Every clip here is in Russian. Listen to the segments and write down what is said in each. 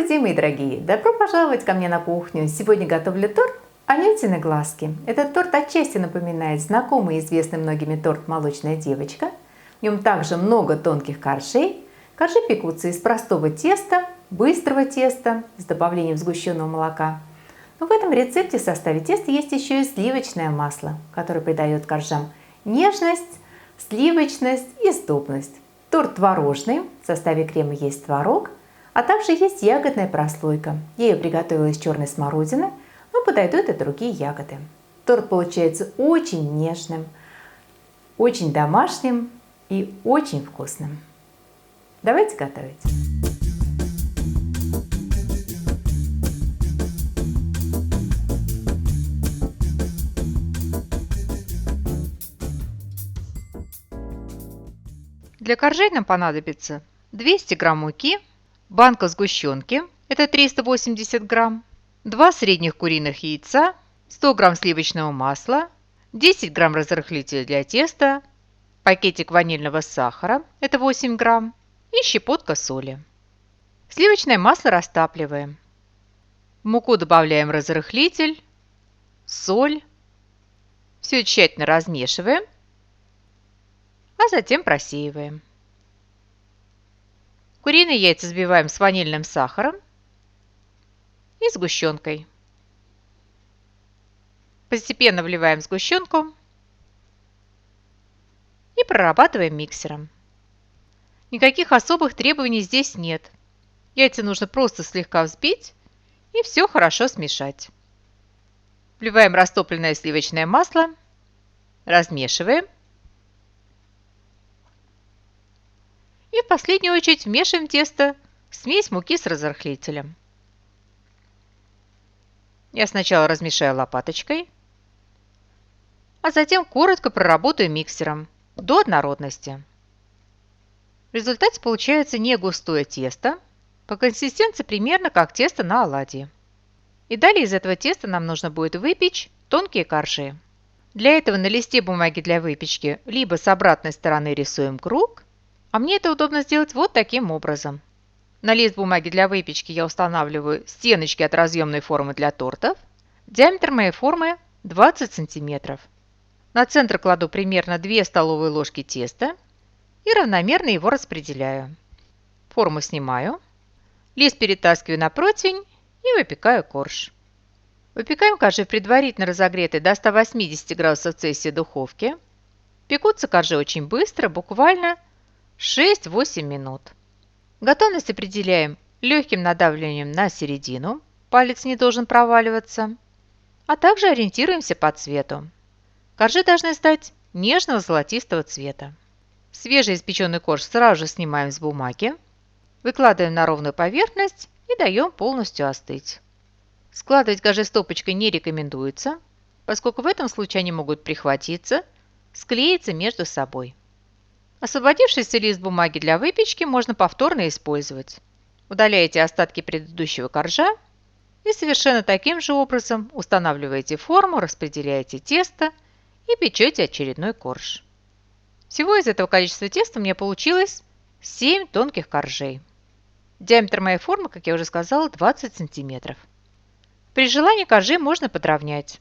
Добрый день, мои дорогие! Добро пожаловать ко мне на кухню. Сегодня готовлю торт «Анютины глазки». Этот торт отчасти напоминает знакомый и известный многими торт «Молочная девочка». В нем также много тонких коржей. Коржи пекутся из простого теста, быстрого теста с добавлением сгущенного молока. Но в этом рецепте в составе теста есть еще и сливочное масло, которое придает коржам нежность, сливочность и сдобность. Торт творожный, в составе крема есть творог, а также есть ягодная прослойка. Я ее приготовила из черной смородины, но подойдут и другие ягоды. Торт получается очень нежным, очень домашним и очень вкусным. Давайте готовить. Для коржей нам понадобится 200 грамм муки, банка сгущенки, это 380 грамм, 2 средних куриных яйца, 100 грамм сливочного масла, 10 грамм разрыхлителя для теста, пакетик ванильного сахара, это 8 грамм, и щепотка соли. Сливочное масло растапливаем. В муку добавляем разрыхлитель, соль. Все тщательно размешиваем, а затем просеиваем. Куриные яйца взбиваем с ванильным сахаром и сгущенкой. Постепенно вливаем сгущенку и прорабатываем миксером. Никаких особых требований здесь нет. Яйца нужно просто слегка взбить и все хорошо смешать. Вливаем растопленное сливочное масло, размешиваем. И в последнюю очередь вмешиваем в тесто смесь муки с разрыхлителем. Я сначала размешаю лопаточкой, а затем коротко проработаю миксером до однородности. В результате получается не густое тесто, по консистенции примерно как тесто на оладьи. И далее из этого теста нам нужно будет выпечь тонкие коржи. Для этого на листе бумаги для выпечки либо с обратной стороны рисуем круг, а мне это удобно сделать вот таким образом. На лист бумаги для выпечки я устанавливаю стеночки от разъемной формы для тортов. Диаметр моей формы 20 см. На центр кладу примерно 2 столовые ложки теста и равномерно его распределяю. Форму снимаю, лист перетаскиваю на противень и выпекаю корж. Выпекаем коржи в предварительно разогретой до 180 градусов Цельсия духовке. Пекутся коржи очень быстро, буквально 6-8 минут. Готовность определяем легким надавливанием на середину, палец не должен проваливаться, а также ориентируемся по цвету. Коржи должны стать нежного золотистого цвета. Свежеиспеченный корж сразу же снимаем с бумаги, выкладываем на ровную поверхность и даем полностью остыть. Складывать коржи стопочкой не рекомендуется, поскольку в этом случае они могут прихватиться, склеиться между собой. Освободившийся лист бумаги для выпечки можно повторно использовать. Удаляете остатки предыдущего коржа и совершенно таким же образом устанавливаете форму, распределяете тесто и печете очередной корж. Всего из этого количества теста у меня получилось 7 тонких коржей. Диаметр моей формы, как я уже сказала, 20 см. При желании коржи можно подровнять.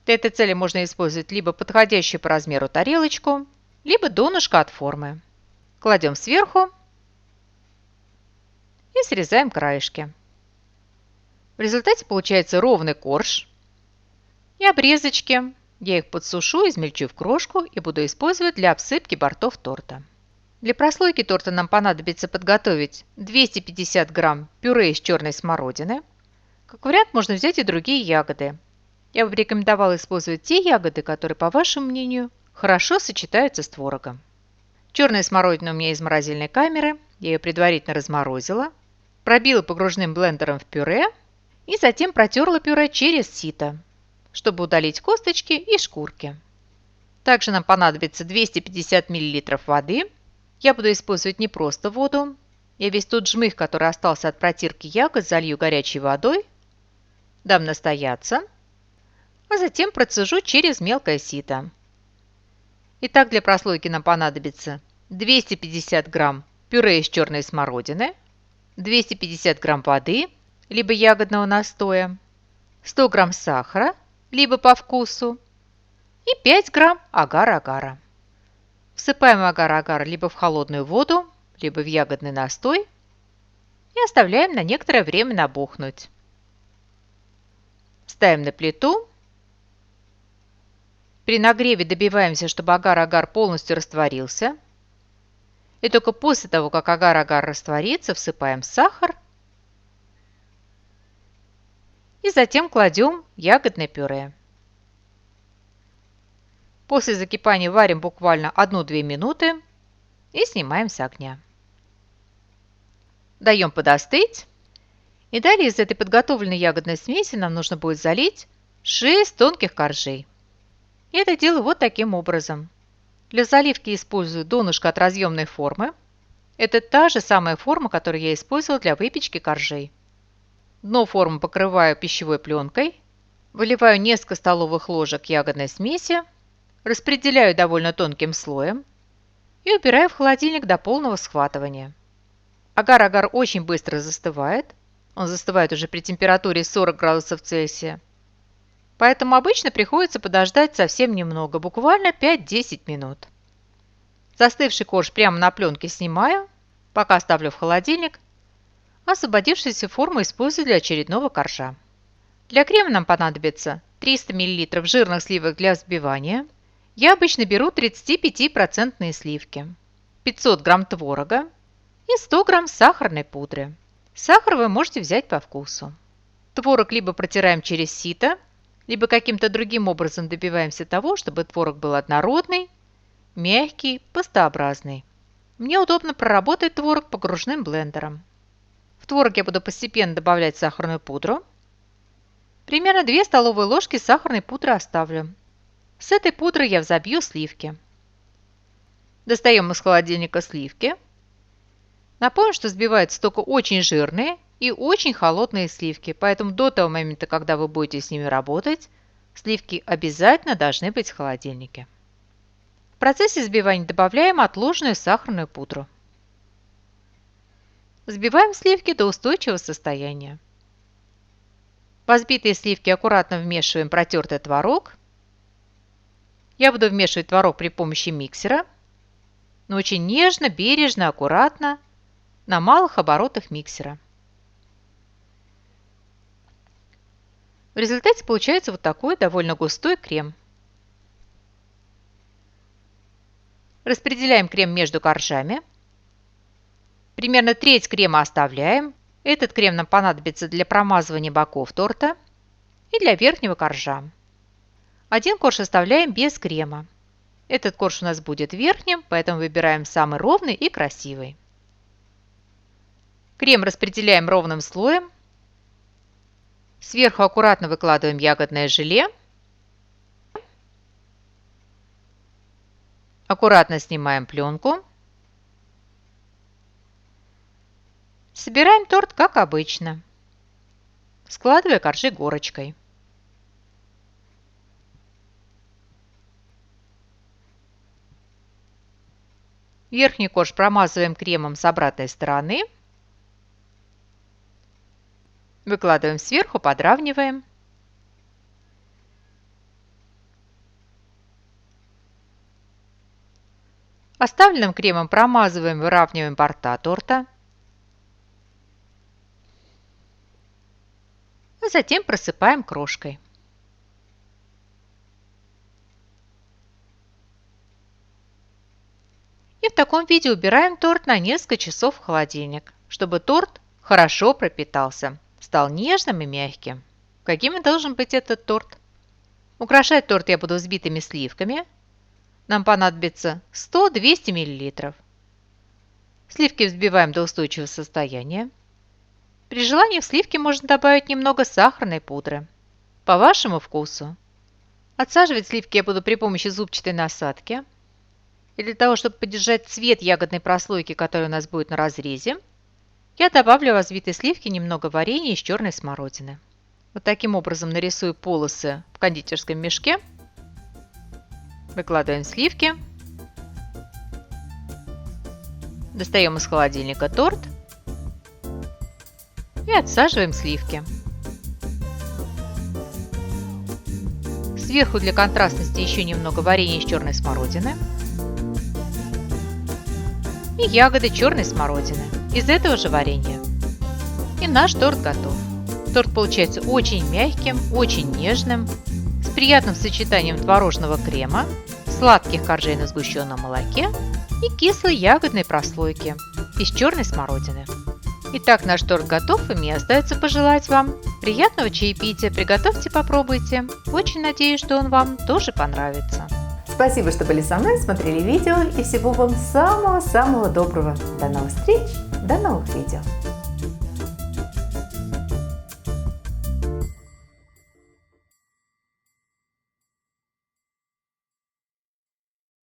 Для этой цели можно использовать либо подходящую по размеру тарелочку, либо донышко от формы. Кладем сверху и срезаем краешки. В результате получается ровный корж и обрезочки. Я их подсушу, измельчу в крошку и буду использовать для обсыпки бортов торта. Для прослойки торта нам понадобится подготовить 250 грамм пюре из черной смородины. Как вариант можно взять и другие ягоды. Я бы рекомендовала использовать те ягоды, которые, по вашему мнению, хорошо сочетаются с творогом. Черная смородина у меня из морозильной камеры. Я ее предварительно разморозила, пробила погружным блендером в пюре и затем протерла пюре через сито, чтобы удалить косточки и шкурки. Также нам понадобится 250 мл воды. Я буду использовать не просто воду. Я весь тот жмых, который остался от протирки ягод, залью горячей водой, дам настояться, а затем процежу через мелкое сито. Итак, для прослойки нам понадобится 250 грамм пюре из черной смородины, 250 грамм воды, либо ягодного настоя, 100 грамм сахара, либо по вкусу, и 5 грамм агар-агара. Всыпаем агар-агар либо в холодную воду, либо в ягодный настой и оставляем на некоторое время набухнуть. Ставим на плиту. При нагреве добиваемся, чтобы агар-агар полностью растворился. И только после того, как агар-агар растворится, всыпаем сахар. И затем кладем ягодное пюре. После закипания варим буквально 1-2 минуты и снимаем с огня. Даем подостыть. И далее из этой подготовленной ягодной смеси нам нужно будет залить 6 тонких коржей. Я это делаю вот таким образом. Для заливки использую донышко от разъемной формы. Это та же самая форма, которую я использовала для выпечки коржей. Дно формы покрываю пищевой пленкой. Выливаю несколько столовых ложек ягодной смеси. Распределяю довольно тонким слоем. И убираю в холодильник до полного схватывания. Агар-агар очень быстро застывает. Он застывает уже при температуре 40 градусов Цельсия. Поэтому обычно приходится подождать совсем немного, буквально 5-10 минут. Застывший корж прямо на пленке снимаю, пока ставлю в холодильник, а освободившуюся форму использую для очередного коржа. Для крема нам понадобится 300 мл жирных сливок для взбивания. Я обычно беру 35% сливки, 500 грамм творога и 100 грамм сахарной пудры. Сахар вы можете взять по вкусу. Творог либо протираем через сито, либо каким-то другим образом добиваемся того, чтобы творог был однородный, мягкий, пастообразный. Мне удобно проработать творог погружным блендером. В творог я буду постепенно добавлять сахарную пудру. Примерно 2 столовые ложки сахарной пудры оставлю. С этой пудрой я взобью сливки. Достаем из холодильника сливки. Напомню, что взбиваются только очень жирные и очень холодные сливки, поэтому до того момента, когда вы будете с ними работать, сливки обязательно должны быть в холодильнике. В процессе взбивания добавляем отложенную сахарную пудру. Взбиваем сливки до устойчивого состояния. В взбитые сливки аккуратно вмешиваем протертый творог. Я буду вмешивать творог при помощи миксера, но очень нежно, бережно, аккуратно, на малых оборотах миксера. В результате получается вот такой довольно густой крем. Распределяем крем между коржами. Примерно треть крема оставляем. Этот крем нам понадобится для промазывания боков торта и для верхнего коржа. Один корж оставляем без крема. Этот корж у нас будет верхним, поэтому выбираем самый ровный и красивый. Крем распределяем ровным слоем. Сверху аккуратно выкладываем ягодное желе. Аккуратно снимаем пленку. Собираем торт как обычно, складывая коржи горочкой. Верхний корж промазываем кремом с обратной стороны. Выкладываем сверху, подравниваем. Оставленным кремом промазываем, выравниваем борта торта. А затем просыпаем крошкой. И в таком виде убираем торт на несколько часов в холодильник, чтобы торт хорошо пропитался, стал нежным и мягким. Каким и должен быть этот торт? Украшать торт я буду взбитыми сливками. Нам понадобится 100-200 мл. Сливки взбиваем до устойчивого состояния. При желании в сливки можно добавить немного сахарной пудры. По вашему вкусу. Отсаживать сливки я буду при помощи зубчатой насадки. И для того, чтобы поддержать цвет ягодной прослойки, которая у нас будет на разрезе, я добавлю в взбитые сливки немного варенья из черной смородины. Вот таким образом нарисую полосы в кондитерском мешке. Выкладываем сливки. Достаем из холодильника торт. И отсаживаем сливки. Сверху для контрастности еще немного варенья из черной смородины и ягоды черной смородины из этого же варенья. И наш торт готов. Торт получается очень мягким, очень нежным, с приятным сочетанием творожного крема, сладких коржей на сгущенном молоке и кислой ягодной прослойки из черной смородины. Итак, наш торт готов, и мне остается пожелать вам приятного чаепития. Приготовьте, попробуйте. Очень надеюсь, что он вам тоже понравится. Спасибо, что были со мной, смотрели видео, и всего вам самого-самого доброго. До новых встреч, до новых видео.